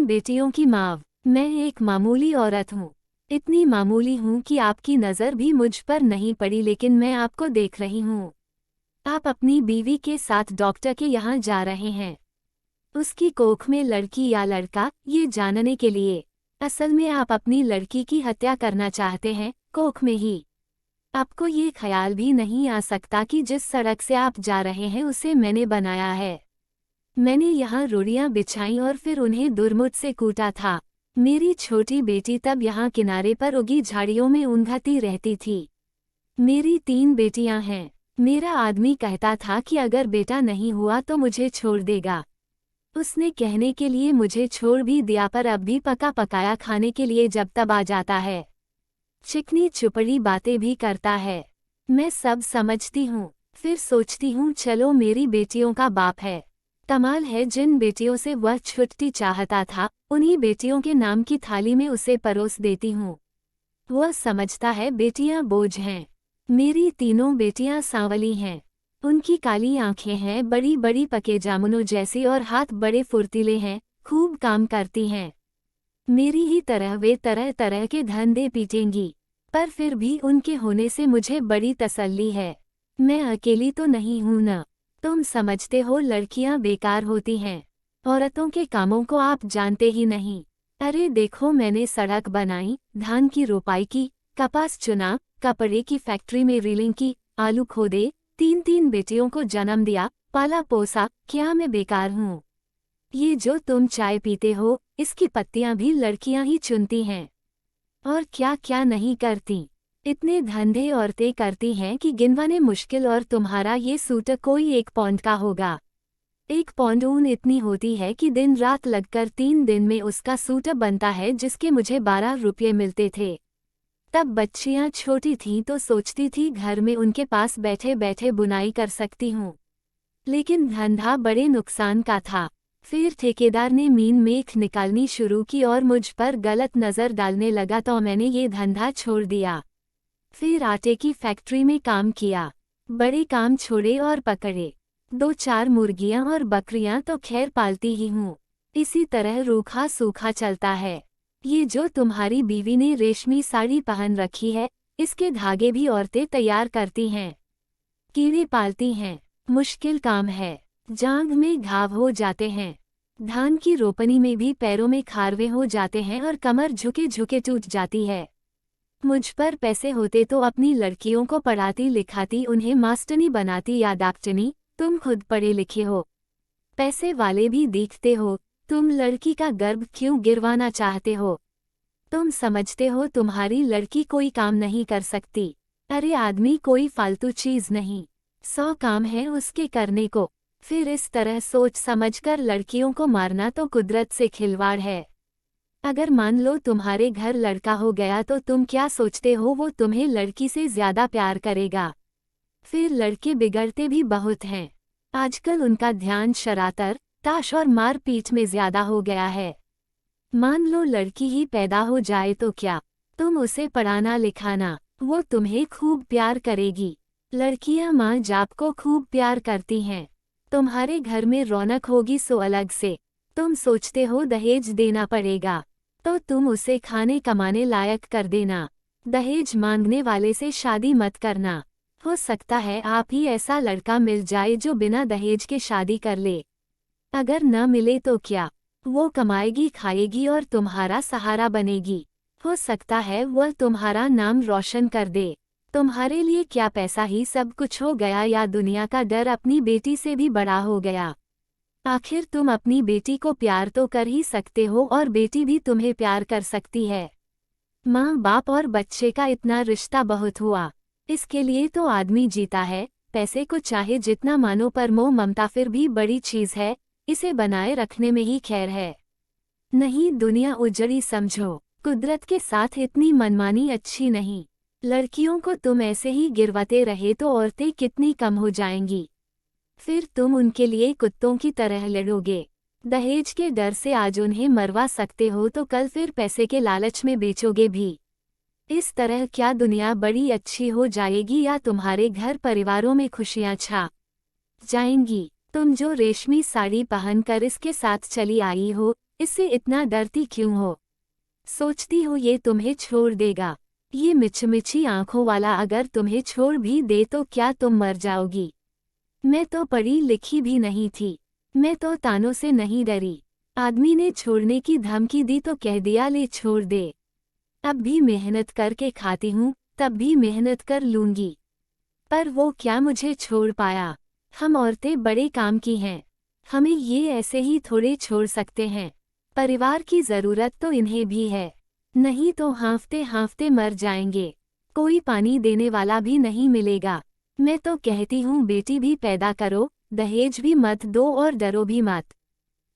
तीन बेटियों की माँ। मैं एक मामूली औरत हूँ। इतनी मामूली हूँ कि आपकी नज़र भी मुझ पर नहीं पड़ी, लेकिन मैं आपको देख रही हूँ। आप अपनी बीवी के साथ डॉक्टर के यहाँ जा रहे हैं, उसकी कोख में लड़की या लड़का, ये जानने के लिए। असल में आप अपनी लड़की की हत्या करना चाहते हैं, कोख में ही। आपको ये ख्याल भी नहीं आ सकता कि जिस सड़क से आप जा रहे हैं उसे मैंने बनाया है। मैंने यहाँ रोड़ियाँ बिछाई और फिर उन्हें दुर्मुठ से कूटा था। मेरी छोटी बेटी तब यहाँ किनारे पर उगी झाड़ियों में ऊँघती रहती थी। मेरी तीन बेटियाँ हैं। मेरा आदमी कहता था कि अगर बेटा नहीं हुआ तो मुझे छोड़ देगा। उसने कहने के लिए मुझे छोड़ भी दिया, पर अब भी पका पकाया खाने के लिए जब तब आ जाता है। चिकनी चुपड़ी बातें भी करता है। मैं सब समझती हूँ, फिर सोचती हूँ चलो मेरी बेटियों का बाप है। कमाल है, जिन बेटियों से वह छुट्टी चाहता था उन्हीं बेटियों के नाम की थाली में उसे परोस देती हूँ। वह समझता है बेटियाँ बोझ हैं। मेरी तीनों बेटियाँ सांवली हैं। उनकी काली आंखें हैं बड़ी बड़ी पके जामुनों जैसी और हाथ बड़े फुर्तीले हैं, खूब काम करती हैं। मेरी ही तरह वे तरह तरह के धंधे पीटेंगी, पर फिर भी उनके होने से मुझे बड़ी तसल्ली है। मैं अकेली तो नहीं हूं ना। तुम समझते हो लड़कियां बेकार होती हैं, औरतों के कामों को आप जानते ही नहीं। अरे देखो, मैंने सड़क बनाई, धान की रोपाई की, कपास चुना, कपड़े की फैक्ट्री में रीलिंग की, आलू खोदे, तीन तीन बेटियों को जन्म दिया, पाला पोसा। क्या मैं बेकार हूँ? ये जो तुम चाय पीते हो, इसकी पत्तियां भी लड़कियां ही चुनती हैं। और क्या क्या नहीं करती। इतने धंधे औरतें करती हैं कि गिनवाने मुश्किल। और तुम्हारा ये सूट कोई 1 पौंड का होगा। 1 पौंड ऊन इतनी होती है कि दिन रात लगकर 3 दिन में उसका सूट बनता है, जिसके मुझे 12 रुपये मिलते थे। तब बच्चियां छोटी थीं तो सोचती थी घर में उनके पास बैठे बैठे बुनाई कर सकती हूँ, लेकिन धंधा बड़े नुकसान का था। फिर ठेकेदार ने मीन मेख निकालनी शुरू की और मुझ पर गलत नज़र डालने लगा, तो मैंने ये धंधा छोड़ दिया। फिर आटे की फैक्ट्री में काम किया। बड़े काम छोड़े और पकड़े। 2-4 मुर्गियां और बकरियां तो खैर पालती ही हूँ। इसी तरह रूखा सूखा चलता है। ये जो तुम्हारी बीवी ने रेशमी साड़ी पहन रखी है, इसके धागे भी औरतें तैयार करती हैं। कीड़े पालती हैं। मुश्किल काम है। जांघ में घाव हो जाते हैं। धान की रोपनी में भी पैरों में खारवे हो जाते हैं और कमर झुके झुके टूट जाती है। मुझ पर पैसे होते तो अपनी लड़कियों को पढ़ाती लिखाती, उन्हें मास्टरनी बनाती या डॉक्टरनी। तुम खुद पढ़े लिखे हो, पैसे वाले भी दिखते हो, तुम लड़की का गर्भ क्यों गिरवाना चाहते हो? तुम समझते हो तुम्हारी लड़की कोई काम नहीं कर सकती? अरे आदमी कोई फालतू चीज नहीं, 100 काम है उसके करने को। फिर इस तरह सोच समझकर लड़कियों को मारना तो कुदरत से खिलवाड़ है। अगर मान लो तुम्हारे घर लड़का हो गया तो तुम क्या सोचते हो वो तुम्हें लड़की से ज्यादा प्यार करेगा? फिर लड़के बिगड़ते भी बहुत हैं। आजकल उनका ध्यान शरारत, ताश और मार पीट में ज्यादा हो गया है। मान लो लड़की ही पैदा हो जाए तो क्या? तुम उसे पढ़ाना लिखाना, वो तुम्हें खूब प्यार करेगी। लड़कियां माँ बाप को खूब प्यार करती हैं। तुम्हारे घर में रौनक होगी सो अलग से। तुम सोचते हो दहेज देना पड़ेगा, तो तुम उसे खाने कमाने लायक कर देना। दहेज मांगने वाले से शादी मत करना। हो सकता है आप ही ऐसा लड़का मिल जाए जो बिना दहेज के शादी कर ले। अगर न मिले तो क्या, वो कमाएगी खाएगी और तुम्हारा सहारा बनेगी। हो सकता है वह तुम्हारा नाम रोशन कर दे। तुम्हारे लिए क्या पैसा ही सब कुछ हो गया, या दुनिया का डर अपनी बेटी से भी बड़ा हो गया? आखिर तुम अपनी बेटी को प्यार तो कर ही सकते हो और बेटी भी तुम्हें प्यार कर सकती है। माँ बाप और बच्चे का इतना रिश्ता बहुत हुआ। इसके लिए तो आदमी जीता है। पैसे को चाहे जितना मानो, पर मोह ममता फिर भी बड़ी चीज है, इसे बनाए रखने में ही खैर है। नहीं, दुनिया उजड़ी समझो। कुदरत के साथ इतनी मनमानी अच्छी नहीं। लड़कियों को तुम ऐसे ही गिरवाते रहे तो औरतें कितनी कम हो जाएंगी। फिर तुम उनके लिए कुत्तों की तरह लड़ोगे। दहेज के डर से आज उन्हें मरवा सकते हो तो कल फिर पैसे के लालच में बेचोगे भी। इस तरह क्या दुनिया बड़ी अच्छी हो जाएगी, या तुम्हारे घर परिवारों में खुशियां छा जाएंगी? तुम जो रेशमी साड़ी पहनकर इसके साथ चली आई हो, इससे इतना डरती क्यों हो? सोचती हो ये तुम्हें छोड़ देगा? ये मिचमिची आंखों वाला अगर तुम्हें छोड़ भी दे तो क्या तुम मर जाओगी? मैं तो पढ़ी लिखी भी नहीं थी। मैं तो तानों से नहीं डरी। आदमी ने छोड़ने की धमकी दी तो कह दिया ले छोड़ दे। अब भी मेहनत करके खाती हूँ, तब भी मेहनत कर लूंगी। पर वो क्या मुझे छोड़ पाया? हम औरतें बड़े काम की हैं। हमें ये ऐसे ही थोड़े छोड़ सकते हैं। परिवार की जरूरत तो इन्हें भी है। नहीं तो हाँफते हाँफते मर जाएंगे। कोई पानी देने वाला भी नहीं मिलेगा। मैं तो कहती हूँ बेटी भी पैदा करो, दहेज भी मत दो और डरो भी मत।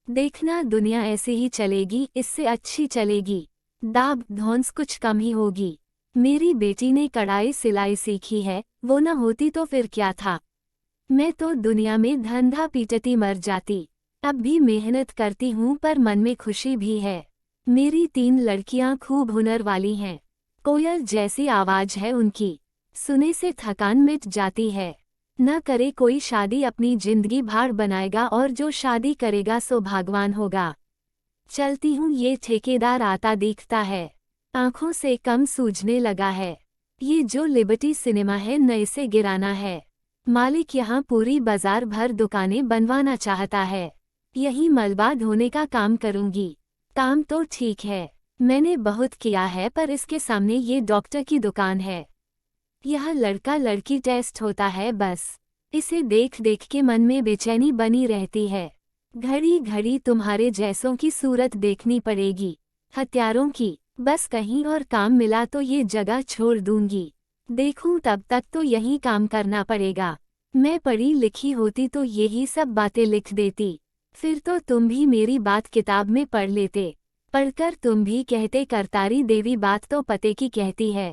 देखना दुनिया ऐसे ही चलेगी, इससे अच्छी चलेगी। दाब धौंस कुछ कम ही होगी। मेरी बेटी ने कढ़ाई सिलाई सीखी है, वो न होती तो फिर क्या था? मैं तो दुनिया में धंधा पीटती मर जाती। अब भी मेहनत करती हूँ पर मन में खुशी भी है। मेरी 3 लड़कियाँ खूब हुनर वाली हैं। कोयल जैसी आवाज है उनकी, सुने से थकान मिट जाती है। न करे कोई शादी अपनी जिंदगी भार बनाएगा और जो शादी करेगा सो भगवान होगा। चलती हूँ ये ठेकेदार आता दिखता है, आंखों से कम सूझने लगा है। ये जो लिबर्टी सिनेमा है न इसे गिराना है। मालिक यहाँ पूरी बाजार भर दुकानें बनवाना चाहता है। यही मलबा ढोने का काम करूंगी। काम तो ठीक है, मैंने बहुत किया है, पर इसके सामने ये डॉक्टर की दुकान है। यह लड़का लड़की टेस्ट होता है बस। इसे देख देख के मन में बेचैनी बनी रहती है। घड़ी घड़ी तुम्हारे जैसों की सूरत देखनी पड़ेगी, हत्यारों की। बस कहीं और काम मिला तो ये जगह छोड़ दूंगी। देखूं तब तक तो यही काम करना पड़ेगा। मैं पढ़ी लिखी होती तो यही सब बातें लिख देती। फिर तो तुम भी मेरी बात किताब में पढ़ लेते। पढ़कर तुम भी कहते करतारी देवी बात तो पते की कहती है।